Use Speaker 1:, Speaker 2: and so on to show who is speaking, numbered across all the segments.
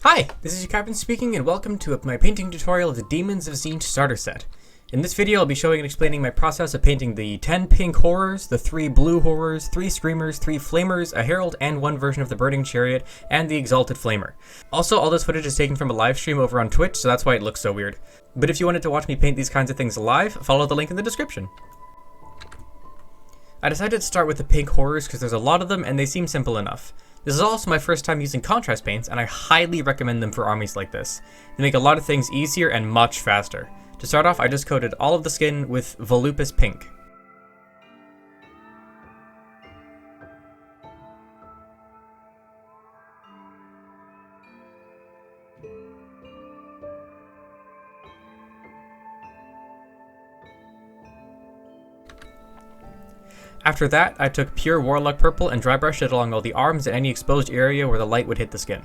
Speaker 1: Hi, this is your captain speaking, and welcome to my painting tutorial of the Daemons of Tzeentch starter set. In this video, I'll be showing and explaining my process of painting the 10 pink horrors, the 3 blue horrors, 3 screamers, 3 flamers, a herald, and 1 version of the burning chariot, and the exalted flamer. Also, all this footage is taken from a live stream over on Twitch, so that's why it looks so weird. But if you wanted to watch me paint these kinds of things live, follow the link in the description. I decided to start with the pink horrors because there's a lot of them and they seem simple enough. This is also my first time using contrast paints, and I highly recommend them for armies like this. They make a lot of things easier and much faster. To start off, I just coated all of the skin with Volupus Pink. After that, I took pure Warlock Purple and dry brushed it along all the arms and any exposed area where the light would hit the skin.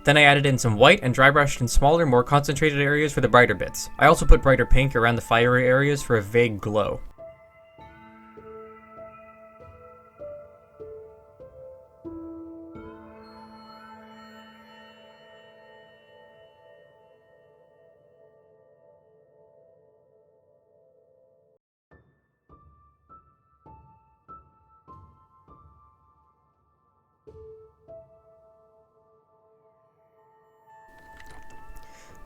Speaker 1: Then I added in some white and dry brushed in smaller, more concentrated areas for the brighter bits. I also put brighter pink around the fiery areas for a vague glow.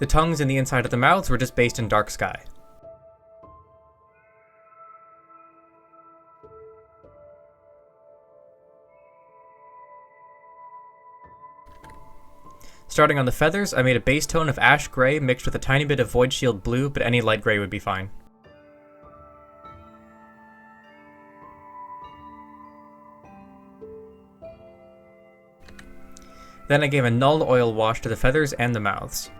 Speaker 1: The tongues and the inside of the mouths were just based in dark sky. Starting on the feathers, I made a base tone of ash gray mixed with a tiny bit of void shield blue, but any light gray would be fine. Then I gave a null oil wash to the feathers and the mouths.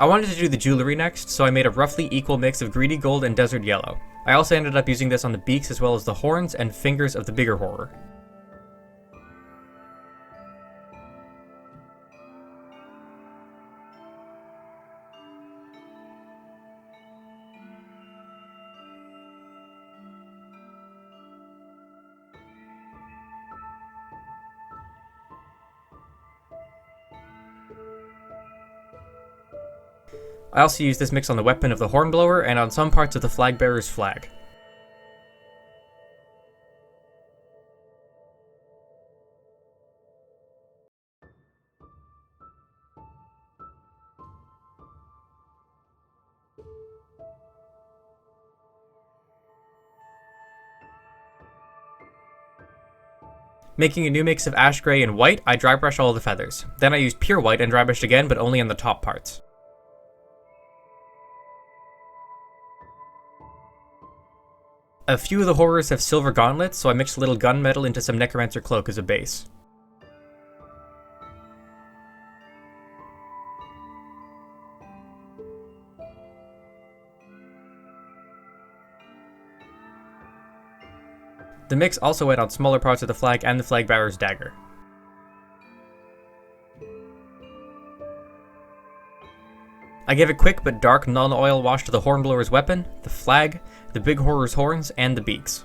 Speaker 1: I wanted to do the jewelry next, so I made a roughly equal mix of greedy gold and desert yellow. I also ended up using this on the beaks as well as the horns and fingers of the bigger horror. I also used this mix on the weapon of the Hornblower and on some parts of the flag bearer's flag. Making a new mix of ash gray and white, I dry brushed all the feathers. Then I used pure white and dry brushed again, but only on the top parts. A few of the horrors have silver gauntlets, so I mixed a little gunmetal into some necromancer cloak as a base. The mix also went on smaller parts of the flag and the flag bearer's dagger. I gave a quick but dark non-oil wash to the Hornblower's weapon, the flag, the big horror's horns, and the beaks.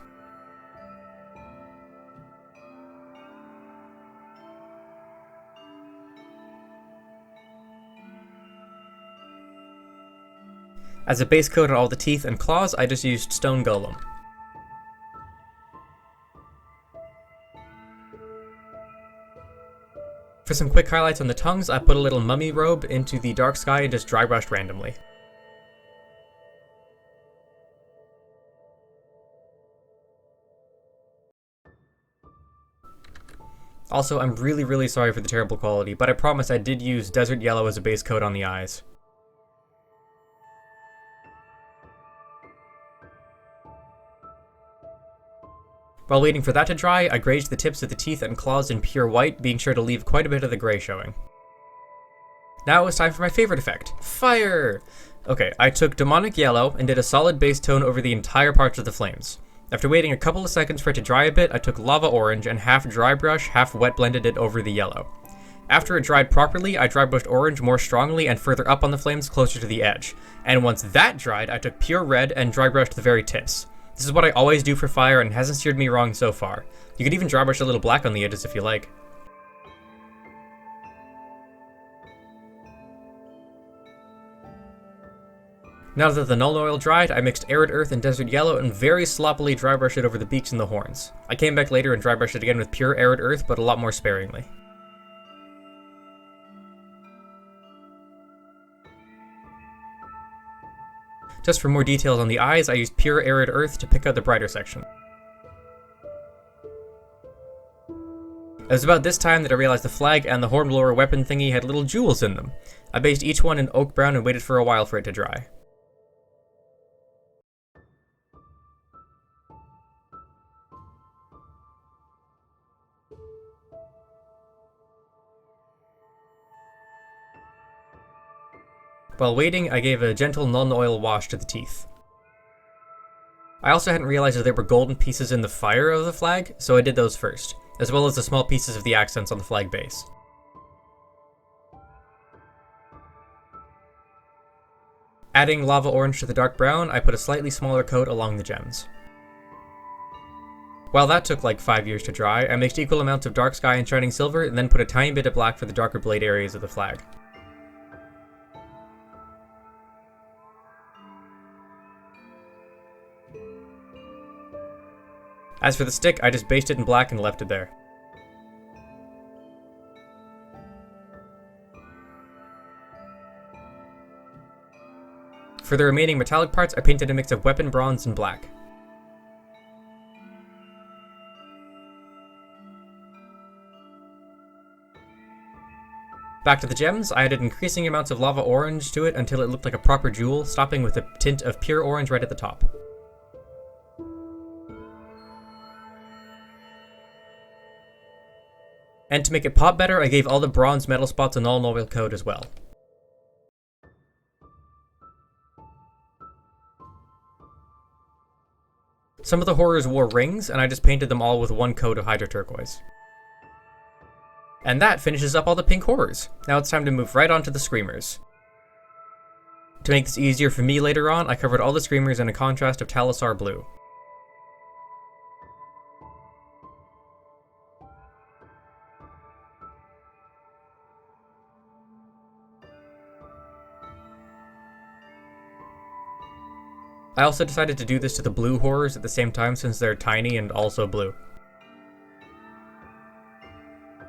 Speaker 1: As a base coat on all the teeth and claws, I just used Stone Golem. For some quick highlights on the tongues, I put a little mummy robe into the dark sky and just dry brushed randomly. Also, I'm really sorry for the terrible quality, but I promise I did use desert yellow as a base coat on the eyes. While waiting for that to dry, I grazed the tips of the teeth and claws in pure white, being sure to leave quite a bit of the gray showing. Now it was time for my favorite effect, fire! Okay, I took demonic yellow and did a solid base tone over the entire parts of the flames. After waiting a couple of seconds for it to dry a bit, I took lava orange and half dry brush, half wet blended it over the yellow. After it dried properly, I dry brushed orange more strongly and further up on the flames closer to the edge. And once that dried, I took pure red and dry brushed the very tips. This is what I always do for fire and hasn't steered me wrong so far. You could even dry brush a little black on the edges if you like. Now that the null oil dried, I mixed arid earth and desert yellow and very sloppily dry brushed it over the beaks and the horns. I came back later and dry brushed it again with pure arid earth, but a lot more sparingly. Just for more details on the eyes, I used pure arid earth to pick out the brighter section. It was about this time that I realized the flag and the hornblower weapon thingy had little jewels in them. I based each one in oak brown and waited for a while for it to dry. While waiting, I gave a gentle non-oil wash to the teeth. I also hadn't realized that there were golden pieces in the fire of the flag, so I did those first, as well as the small pieces of the accents on the flag base. Adding lava orange to the dark brown, I put a slightly smaller coat along the gems. While that took like 5 years to dry, I mixed equal amounts of dark sky and shining silver, and then put a tiny bit of black for the darker blade areas of the flag. As for the stick, I just based it in black and left it there. For the remaining metallic parts, I painted a mix of weapon bronze and black. Back to the gems, I added increasing amounts of lava orange to it until it looked like a proper jewel, stopping with a tint of pure orange right at the top. And to make it pop better, I gave all the bronze metal spots a null-oil coat as well. Some of the horrors wore rings, and I just painted them all with one coat of Hydro Turquoise. And that finishes up all the pink horrors. Now it's time to move right on to the screamers. To make this easier for me later on, I covered all the screamers in a contrast of Talisar blue. I also decided to do this to the blue horrors at the same time since they're tiny and also blue.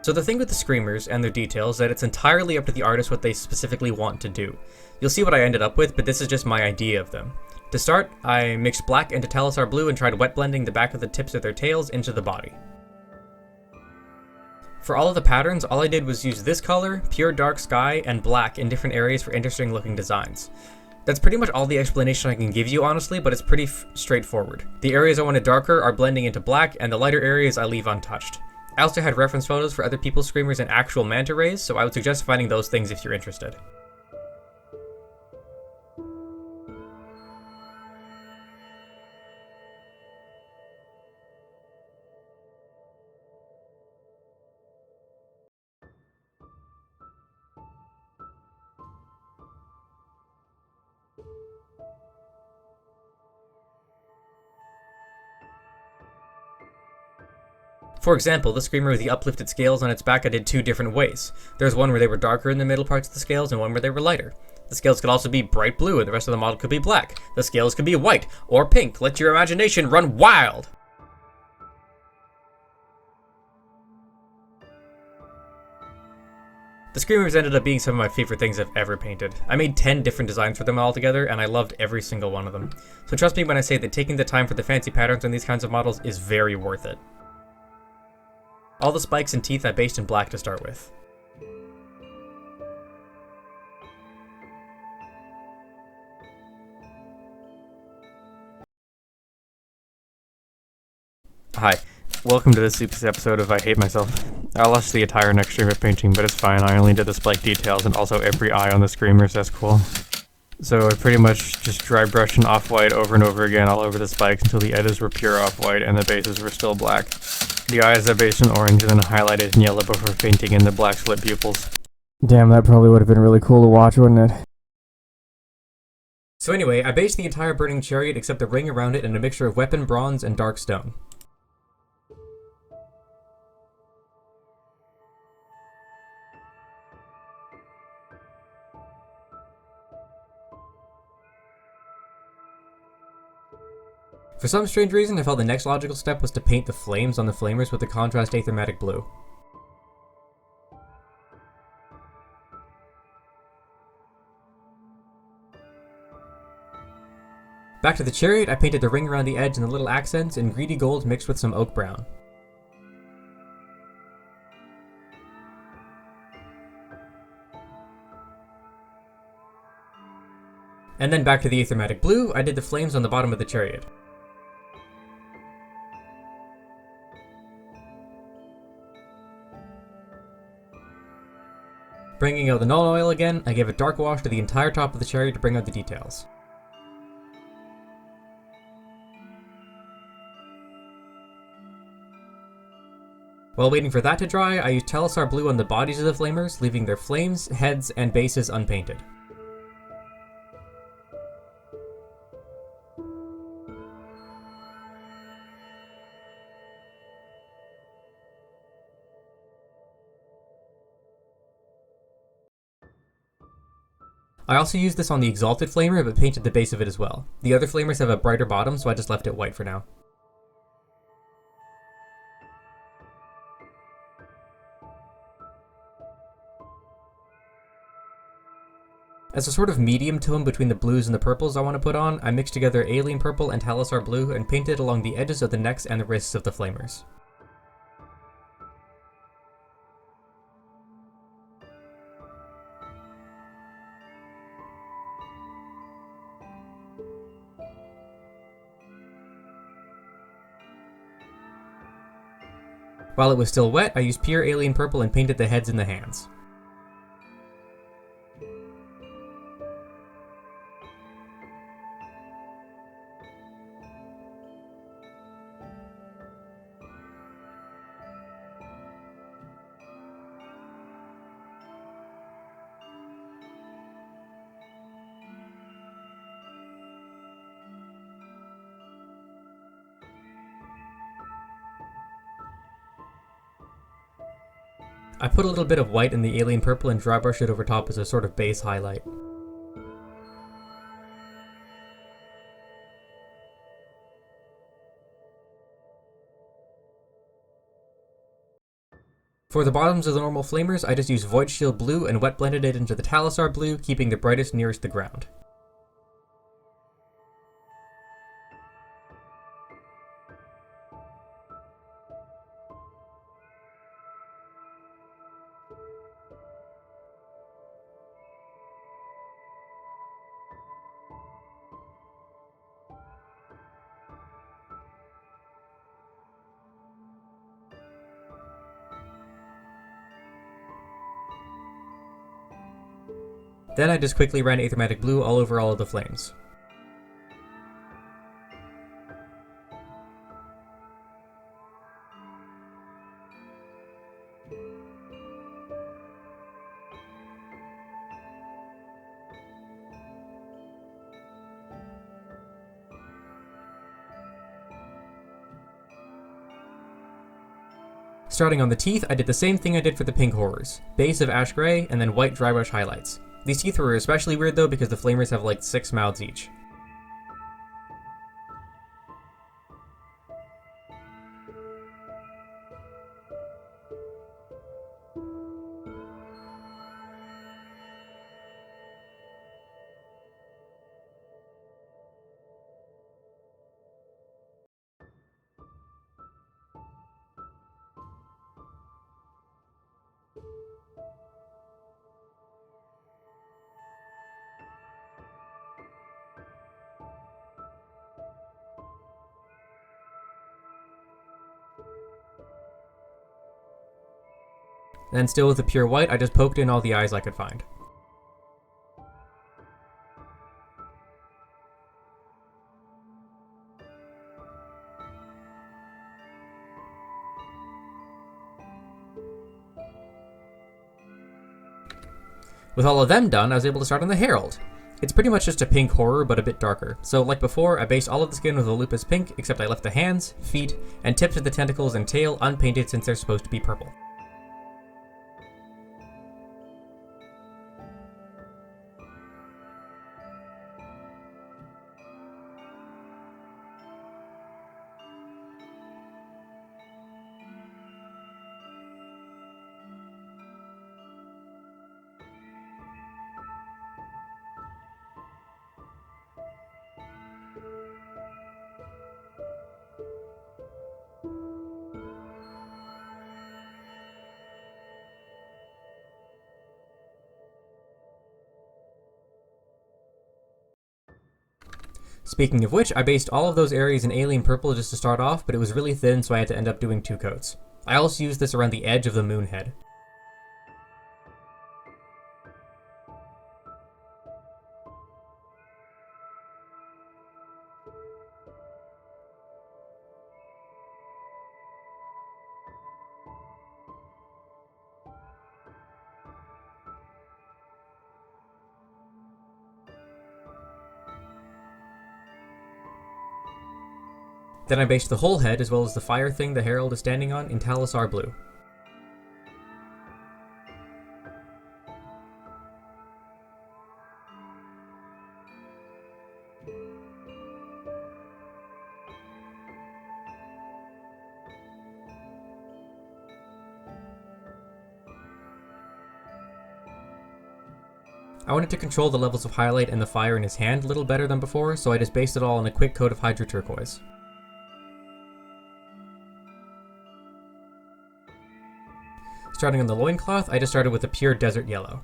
Speaker 1: So the thing with the screamers and their details is that it's entirely up to the artist what they specifically want to do. You'll see what I ended up with, but this is just my idea of them. To start, I mixed black into Talisar blue and tried wet blending the back of the tips of their tails into the body. For all of the patterns, all I did was use this color, pure dark sky, and black in different areas for interesting looking designs. That's pretty much all the explanation I can give you, honestly, but it's pretty straightforward. The areas I wanted darker are blending into black, and the lighter areas I leave untouched. I also had reference photos for other people's screamers and actual manta rays, so I would suggest finding those things if you're interested. For example, the screamer with the uplifted scales on its back I did two different ways. There's one where they were darker in the middle parts of the scales and one where they were lighter. The scales could also be bright blue and the rest of the model could be black. The scales could be white or pink. Let your imagination run wild! The screamers ended up being some of my favorite things I've ever painted. I made 10 different designs for them all together and I loved every single one of them. So trust me when I say that taking the time for the fancy patterns on these kinds of models is very worth it. All the spikes and teeth I based in black to start with. Hi, welcome to this week's episode of I Hate Myself. I lost the entire next stream of painting, but it's fine, I only did the spike details and also every eye on the screamers, that's cool. So I pretty much just dry brushed an off-white over and over again all over the spikes until the edges were pure off-white and the bases were still black. The eyes are based in orange and then highlighted in yellow before painting in the black slit pupils. Damn, that probably would have been really cool to watch, wouldn't it? So anyway, I based the entire burning chariot except the ring around it in a mixture of weapon bronze and dark stone. For some strange reason, I felt the next logical step was to paint the flames on the flamers with the contrast achromatic blue. Back to the chariot, I painted the ring around the edge and the little accents in greedy gold mixed with some oak brown. And then back to the achromatic blue, I did the flames on the bottom of the chariot. Bringing out the null oil again, I gave a dark wash to the entire top of the chariot to bring out the details. While waiting for that to dry, I used Tzeentch blue on the bodies of the flamers, leaving their flames, heads, and bases unpainted. I also used this on the Exalted Flamer, but painted the base of it as well. The other flamers have a brighter bottom, so I just left it white for now. As a sort of medium tone between the blues and the purples I want to put on, I mixed together Alien Purple and Tzeentch blue and painted along the edges of the necks and the wrists of the flamers. While it was still wet, I used pure Alien Purple and painted the heads and the hands. I put a little bit of white in the Alien Purple and dry brushed it over top as a sort of base highlight. For the bottoms of the normal flamers, I just used Void Shield blue and wet blended it into the Tzeentch blue, keeping the brightest nearest the ground. Then I just quickly ran achromatic blue all over all of the flames. Starting on the teeth, I did the same thing I did for the pink horrors. Base of ash gray, and then white dry brush highlights. These teeth were especially weird though because the flamers have like 6 mouths each. Then still with the pure white, I just poked in all the eyes I could find. With all of them done, I was able to start on the Herald. It's pretty much just a pink horror, but a bit darker. So like before, I based all of the skin with Volupus pink, except I left the hands, feet, and tips of the tentacles and tail unpainted since they're supposed to be purple. Speaking of which, I based all of those areas in alien purple just to start off, but it was really thin, so I had to end up doing 2 coats. I also used this around the edge of the moon head. Then I based the whole head, as well as the fire thing the Herald is standing on, in Talisar blue. I wanted to control the levels of highlight and the fire in his hand a little better than before, so I just based it all on a quick coat of Hydro Turquoise. Starting on the loincloth, I just started with a pure desert yellow.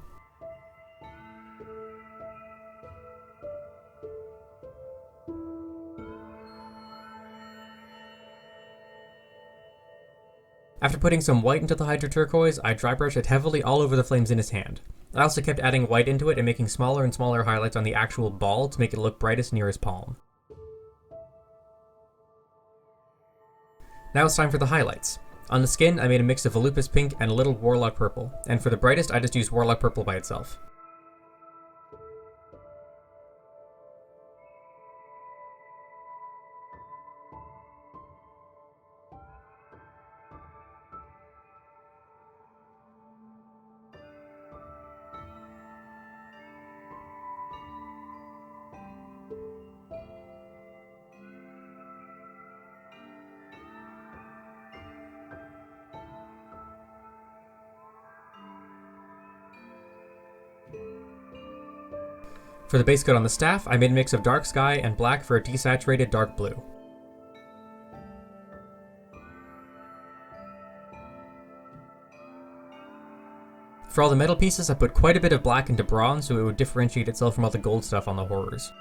Speaker 1: After putting some white into the Hydro Turquoise, I dry brushed it heavily all over the flames in his hand. I also kept adding white into it and making smaller and smaller highlights on the actual ball to make it look brightest near his palm. Now it's time for the highlights. On the skin, I made a mix of Volupus pink and a little Warlock purple, and for the brightest, I just used Warlock purple by itself. For the base coat on the staff, I made a mix of dark sky and black for a desaturated dark blue. For all the metal pieces, I put quite a bit of black into bronze so it would differentiate itself from all the gold stuff on the horrors.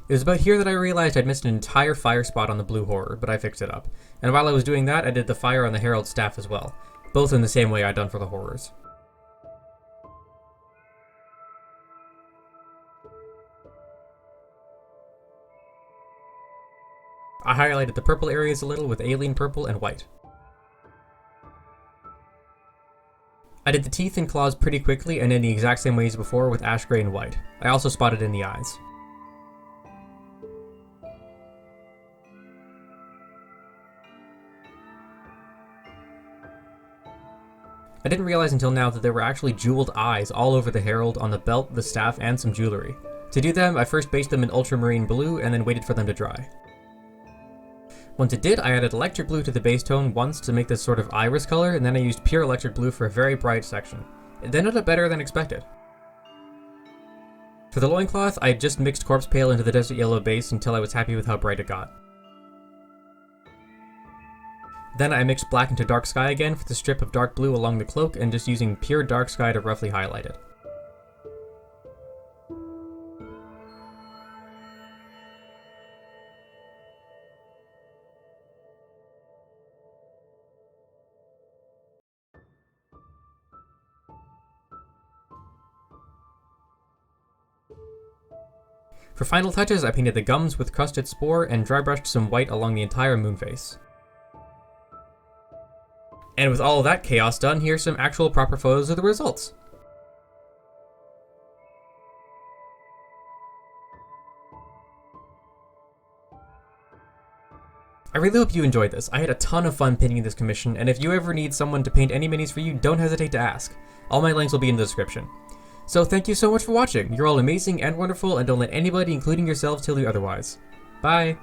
Speaker 1: It was about here that I realized I'd missed an entire fire spot on the blue horror, but I fixed it up. And while I was doing that, I did the fire on the Herald staff as well, both in the same way I'd done for the horrors. I highlighted the purple areas a little with alien purple and white. I did the teeth and claws pretty quickly and in the exact same way as before with ash gray and white. I also spotted in the eyes. I didn't realize until now that there were actually jeweled eyes all over the Herald, on the belt, the staff, and some jewelry. To do them, I first based them in ultramarine blue and then waited for them to dry. Once it did, I added electric blue to the base tone once to make this sort of iris color, and then I used pure electric blue for a very bright section. It ended up better than expected. For the loincloth, I just mixed corpse pale into the desert yellow base until I was happy with how bright it got. Then I mixed black into dark sky again for the strip of dark blue along the cloak and just using pure dark sky to roughly highlight it. For final touches, I painted the gums with crusted spore and dry brushed some white along the entire moon face. And with all of that chaos done, here's some actual proper photos of the results. I really hope you enjoyed this. I had a ton of fun painting this commission, and if you ever need someone to paint any minis for you, don't hesitate to ask. All my links will be in the description. So thank you so much for watching. You're all amazing and wonderful, and don't let anybody, including yourselves, tell you otherwise. Bye!